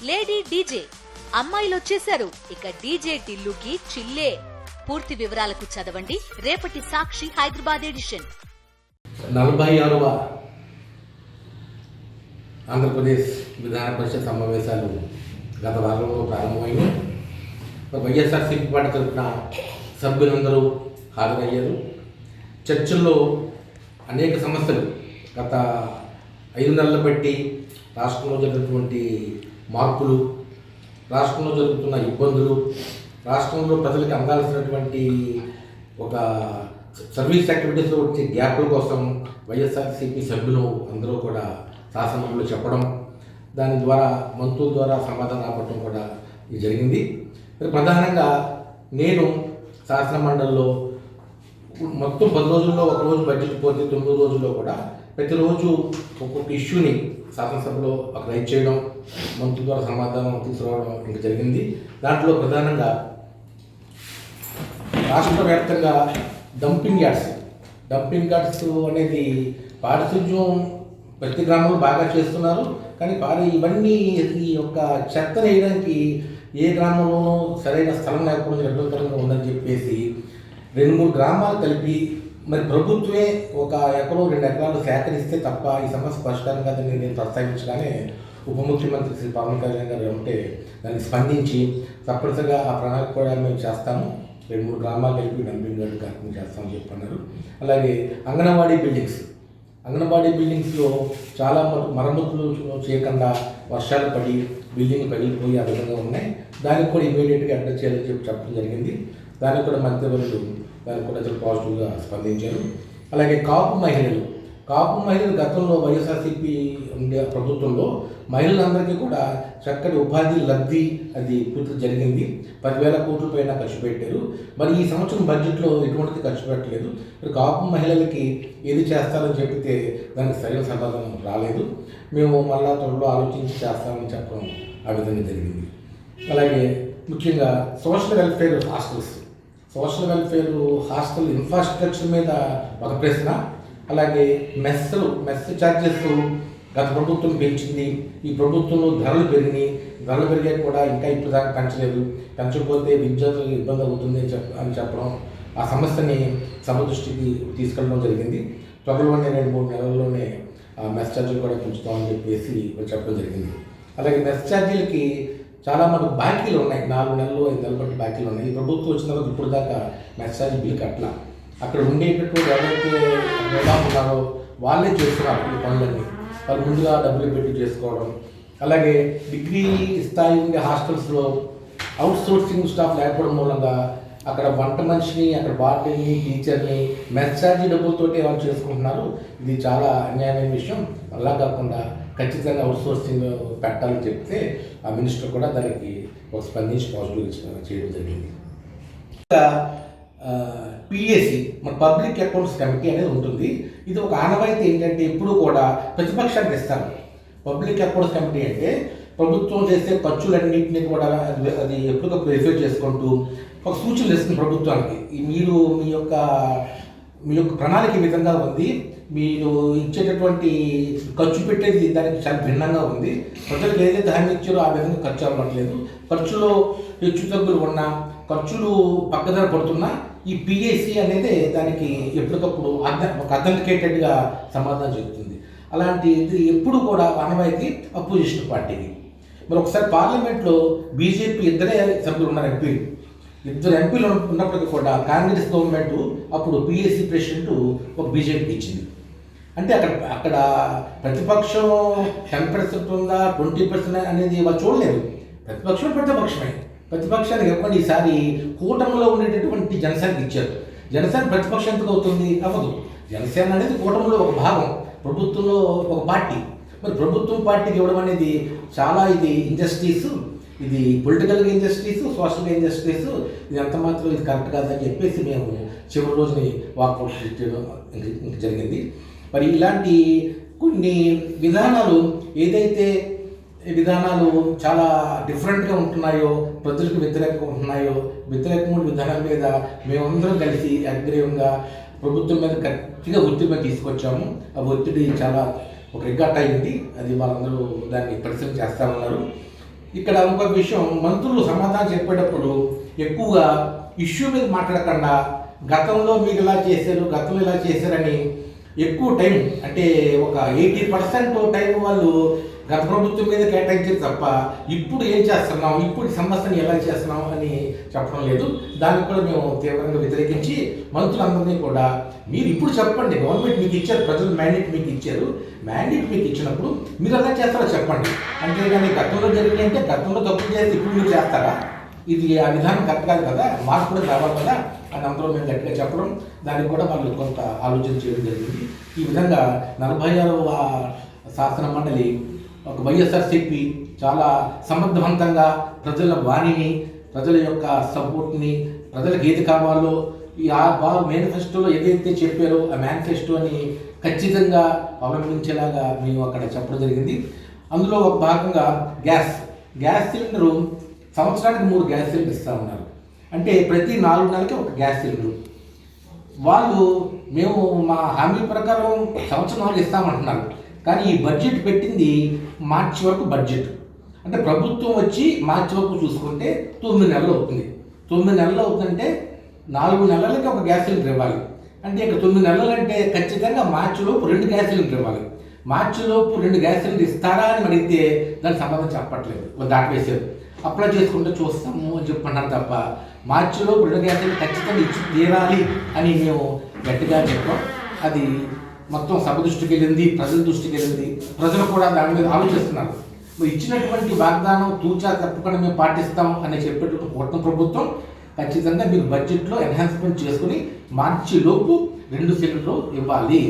Lady DJ అమ్మాయిలు వచ్చేశారు. ఇక డీజే టిల్లుకి చిల్లే. పూర్తి వివరాలకు చదవండి రేపటి సాక్షి హైదరాబాద్ ఎడిషన్. 46వ ఆంధ్రప్రదేశ్ విధాన పరిషత్ సమావేశాలు గత వారంలో ప్రారంభమైంది. వైఎస్ఆర్సీపీ పార్టీ తరఫున సభ్యులందరూ హాజరయ్యారు. చర్చల్లో అనేక సమస్యలు గత 5 నెలలు బట్టి రాష్ట్రంలో జరుగుతున్నటువంటి మార్పులు, రాష్ట్రంలో జరుగుతున్న ఇబ్బందులు, రాష్ట్రంలో ప్రజలకు అందాల్సినటువంటి ఒక సర్వీస్ యాక్టివిటీస్లో వచ్చే గ్యాప్ల కోసం వైఎస్ఆర్సీపీ సభ్యులు అందరూ కూడా శాసనసభలో చెప్పడం, దాని ద్వారా మంత్రుల ద్వారా సమాధానం రావడం కూడా ఇది జరిగింది. ప్రధానంగా నేను శాసన మండలిలో మొత్తం 10 రోజుల్లో ఒకరోజు బడ్జెట్ పోతే 9 రోజుల్లో కూడా ప్రతిరోజు ఒక్కొక్క ఇష్యూని శాసనసభలో ఒక రైట్ చేయడం, మంత్రుల ద్వారా సమాధానం తీసుకురావడం ఇంకా జరిగింది. దాంట్లో ప్రధానంగా రాష్ట్ర వ్యాప్తంగా డంపింగ్ యార్డ్స్ అనేది పారిశుధ్యం ప్రతి గ్రామంలో బాగా చేస్తున్నారు. కానీ ఇవన్నీ ఈ యొక్క చెత్త వేయడానికి ఏ గ్రామంలోనూ సరైన స్థలం లేకపోవడం ఇబ్బందికరంగా ఉందని చెప్పేసి 2-3 గ్రామాలు కలిపి మరి ప్రభుత్వమే ఒక ఎకరో 2 ఎకరాలు సేకరిస్తే తప్ప ఈ సమస్య పరిష్కారం కాదని నేను ప్రస్తావించగానే ఉప ముఖ్యమంత్రి శ్రీ పవన్ కళ్యాణ్ గారు ఉంటే దాన్ని స్పందించి తప్పనిసరిగా ఆ ప్రణాళిక కూడా మేము చేస్తాము, 2-3 గ్రామాలు కలిపి డంపింగ్ యార్డ్ కార్యక్రమం చేస్తామని చెప్పన్నారు. అలాగే అంగన్వాడీ బిల్డింగ్స్లో చాలా మరమ్మతులు చేయకుండా వర్షాలు పడి బిల్డింగ్ పగిలిపోయి ఆ విధంగా ఉన్నాయి. దానికి కూడా ఇమీడియట్గా అడ్రస్ చేయాలని చెప్పడం జరిగింది. దానికి కూడా మంత్రివర్యులు దానికి కూడా చాలా పాజిటివ్గా స్పందించారు. అలాగే కాపు మహిళలు గతంలో వైఎస్ఆర్సీపీ ఉండే ప్రభుత్వంలో మహిళలందరికీ కూడా చక్కటి ఉపాధి లబ్ధి అది పూర్తి జరిగింది. 10,000 కోట్ల పైన ఖర్చు పెట్టారు. మరి ఈ సంవత్సరం బడ్జెట్లో ఎటువంటిది ఖర్చు పెట్టలేదు. కాపు మహిళలకి ఏది చేస్తారని చెప్తే దానికి సరైన సమాధానం రాలేదు. మేము మళ్ళా త్వరలో ఆలోచించి చేస్తామని చెప్పడం ఆ విధంగా జరిగింది. అలాగే ముఖ్యంగా సోషల్ వెల్ఫేర్ హాస్టల్ ఇన్ఫ్రాస్ట్రక్చర్ మీద ఒక ప్రశ్న. అలాగే మెస్ ఛార్జెస్ గత ప్రభుత్వం పెంచింది, ఈ ప్రభుత్వంలో ధరలు పెరిగాయి కూడా ఇంకా ఇప్పుడు దాకా పెంచకపోతే విద్యార్థులకు ఇబ్బంది అవుతుంది అని చెప్పడం, ఆ సమస్యని సభ దృష్టికి తీసుకెళ్ళడం జరిగింది. త్వరలోనే 2-3 నెలల్లోనే ఆ మెస్ ఛార్జీలు కూడా పెంచుతామని చెప్పేసి చెప్పడం జరిగింది. అలాగే మెస్ ఛార్జీలకి చాలా మనకు బాకీలు ఉన్నాయి, 4 నెలలు 5 నెలల బట్టి బాకీలు ఉన్నాయి. ఈ ప్రభుత్వం వచ్చిన తర్వాత ఇప్పుడు దాకా మెస్ ఛార్జీ బిల్లు కట్టలా. అక్కడ ఉండేటటువంటి ఎవరైతే ఉన్నారో వాళ్ళే చేస్తున్నారు ఈ పనులన్నీ. వాళ్ళు ముందుగా డబ్బులు పెట్టి చేసుకోవడం. అలాగే డిగ్రీ స్థాయి ఉండే హాస్టల్స్లో అవుట్ సోర్సింగ్ స్టాఫ్ లేకపోవడం మూలంగా అక్కడ వంట మనిషిని, అక్కడ వార్డెన్ని, టీచర్ని మెస్ ఛార్జీ డబ్బులతోటి వాళ్ళు చేసుకుంటున్నారు. ఇది చాలా అన్యాయమైన విషయం. అలా కాకుండా ఖచ్చితంగా అవుట్ సోర్సింగ్ పెట్టాలని చెప్తే ఆ మినిస్టర్ కూడా దానికి ఒక స్పందించి పాజిటివ్ చేయడం జరిగింది. పిఎస్సి మన పబ్లిక్ అకౌంట్స్ కమిటీ అనేది ఉంటుంది. ఇది ఒక ఆనవాయితీ ఏంటంటే ఎప్పుడు కూడా ప్రతిపక్షానికి ఇస్తారు. పబ్లిక్ అకౌంట్స్ కమిటీ అంటే ప్రభుత్వం చేసే ఖర్చులన్నింటినీ కూడా అది ఎప్పటికప్పుడు వెరిఫై చేసుకుంటూ ఒక సూచనలు ఇస్తుంది ప్రభుత్వానికి. మీరు మీ యొక్క ప్రణాళిక ఈ విధంగా ఉంది, మీరు ఇచ్చేటటువంటి ఖర్చు పెట్టేది దానికి చాలా భిన్నంగా ఉంది, ప్రజలకు ఏదైతే హామీ ఇచ్చారో ఆ విధంగా ఖర్చు అవ్వట్లేదు, ఖర్చులో హెచ్చు తగ్గులు ఉన్నా, ఖర్చులు పక్కదారి పడుతున్నా ఈ పిఎస్సి అనేది దానికి ఎప్పటికప్పుడు ఒక అథెంటికేటెడ్గా సమాధానం చెబుతుంది. అలాంటి ఇది ఎప్పుడు కూడా ఆనవాయితీ అపోజిషన్ పార్టీకి. మరి ఒకసారి పార్లమెంట్లో బీజేపీ 2 సభ్యులు ఉన్నారు, ఇద్దరు ఎంపీలు ఉన్నప్పటికీ కూడా కాంగ్రెస్ గవర్నమెంట్ అప్పుడు పిఎస్సి ప్రెసిడెంట్ ఒక బీజేపీకి ఇచ్చింది. అంటే అక్కడ ప్రతిపక్షం 10% ఉందా 20% అనేది వాళ్ళు చూడలేదు. ప్రతిపక్షానికి ఇవ్వండి. ఈసారి కూటమిలో ఉండేటటువంటి జనసేనకి ఇచ్చారు. జనసేన ప్రతిపక్షం ఎందుకు అవుతుంది? అవ్వదు. జనసేన అనేది కూటమిలో ఒక భాగం, ప్రభుత్వంలో ఒక పార్టీ. మరి ప్రభుత్వం పార్టీకి ఇవ్వడం అనేది చాలా ఇది ఇంజస్టిస్, ఇది పొలిటికల్గా ఇంజస్టిస్, సోషల్గా ఇంజస్టిస్. ఇది ఎంత మాత్రం ఇది కరెక్ట్ కాదని చెప్పేసి మేము చివరి రోజుని వాకౌట్ చేయడం ఇంక జరిగింది. మరి ఇలాంటి కొన్ని విధానాలు చాలా డిఫరెంట్గా ఉంటున్నాయో, ప్రజలకు వ్యతిరేకంగా ఉంటున్నాయో, వ్యతిరేకమైన విధానాల మీద మేమందరం కలిసి అగ్రీవంగా ప్రభుత్వం మీద గట్టిగా ఒత్తిడి మీద తీసుకొచ్చాము. ఆ ఒత్తిడి చాలా ఒక రికార్డ్ అయింది. అది వాళ్ళందరూ దాన్ని పరిశీలన చేస్తూ ఉన్నారు. ఇక్కడ ఇంకొక విషయం, మంత్రులు సమాధానం చెప్పేటప్పుడు ఎక్కువగా ఇష్యూ మీద మాట్లాడకుండా గతంలో మీరు ఇలా చేశారు, గతంలో ఇలా చేశారని ఎక్కువ టైం, అంటే ఒక 80% టైం వాళ్ళు గత ప్రభుత్వం మీద కేటాయించారు తప్ప ఇప్పుడు ఏం చేస్తున్నాం, ఇప్పుడు సమస్యను ఎలా చేస్తున్నాం అని చెప్పడం లేదు. దానికి కూడా మేము తీవ్రంగా వ్యతిరేకించి మంత్రులందరినీ కూడా మీరు ఇప్పుడు చెప్పండి, గవర్నమెంట్ మీకు ఇచ్చారు, ప్రజలు మ్యాండేట్ మీకు ఇచ్చారు, మ్యాండేట్ మీకు ఇచ్చినప్పుడు మీరు ఎలా చేస్తారో చెప్పండి. అంతేగాని గతంలో జరిగింది అంటే గతంలో తప్పులు చేస్తే ఇప్పుడు మీరు చేస్తారా, ఇది ఆ విధానం కరెక్ట్ కాదు కదా, మార్పు కూడా రావాలి కదా అని అందరూ మేము గట్టిగా చెప్పడం, దానికి కూడా వాళ్ళు కొంత ఆలోచన చేయడం జరిగింది. ఈ విధంగా 46వ శాసన మండలి ఒక వైఎస్ఆర్సీపీ చాలా సమర్థవంతంగా ప్రజల వాణిని, ప్రజల యొక్క సపోర్ట్ని, ప్రజలకు ఏది కావాలో మేనిఫెస్టోలో ఏదైతే చెప్పారో ఆ మేనిఫెస్టోని ఖచ్చితంగా అవలంబించేలాగా మేము అక్కడ చెప్పడం జరిగింది. అందులో ఒక భాగంగా గ్యాస్ సిలిండరు సంవత్సరానికి 3 గ్యాస్ సిలిండర్ ఇస్తూ ఉన్నారు. అంటే ప్రతి 4 నెలలకి ఒక గ్యాస్ సిలిండరు. వాళ్ళు మేము మా హామీ ప్రకారం సంవత్సరం 4 ఇస్తామంటున్నారు. కానీ ఈ బడ్జెట్ పెట్టింది మార్చి వరకు బడ్జెట్. అంటే ప్రభుత్వం వచ్చి మార్చి వరకు చూసుకుంటే 9 నెలలు అవుతుంది. 9 నెలలు అవుతుందంటే 4 నెలలకి ఒక గ్యాస్ సిలిండర్ ఇవ్వాలి. అంటే ఇక 9 నెలలు అంటే ఖచ్చితంగా మార్చిలోపు 2 గ్యాస్ సిలిండర్ ఇవ్వాలి. మార్చిలోపు 2 గ్యాస్ సిలిండర్ ఇస్తారా అని అడిగితే దానికి సమాధానం చెప్పట్లేదు, దాటివేసారు. అప్లై చేసుకుంటే చూస్తాము అని చెప్పుకున్నారు తప్ప మార్చిలో 2 గ్యాస్ సిలిండర్ ఖచ్చితంగా ఇచ్చి తీరాలి అని మేము గట్టిగా చెప్పాం. అది మొత్తం సభ దృష్టికి వెళ్ళింది, ప్రజల దృష్టికి వెళ్ళింది. ప్రజలు కూడా దాని మీద ఆలోచిస్తున్నారు. ఇచ్చినటువంటి వాగ్దానం తూచా తప్పకుండా మేము పాటిస్తాం అని చెప్పేటప్పుడు కూటమి ప్రభుత్వం ఖచ్చితంగా మీరు బడ్జెట్లో ఎన్హాన్స్మెంట్ చేసుకుని మార్చిలోపు 2 సిలిండర్లు ఇవ్వాలి.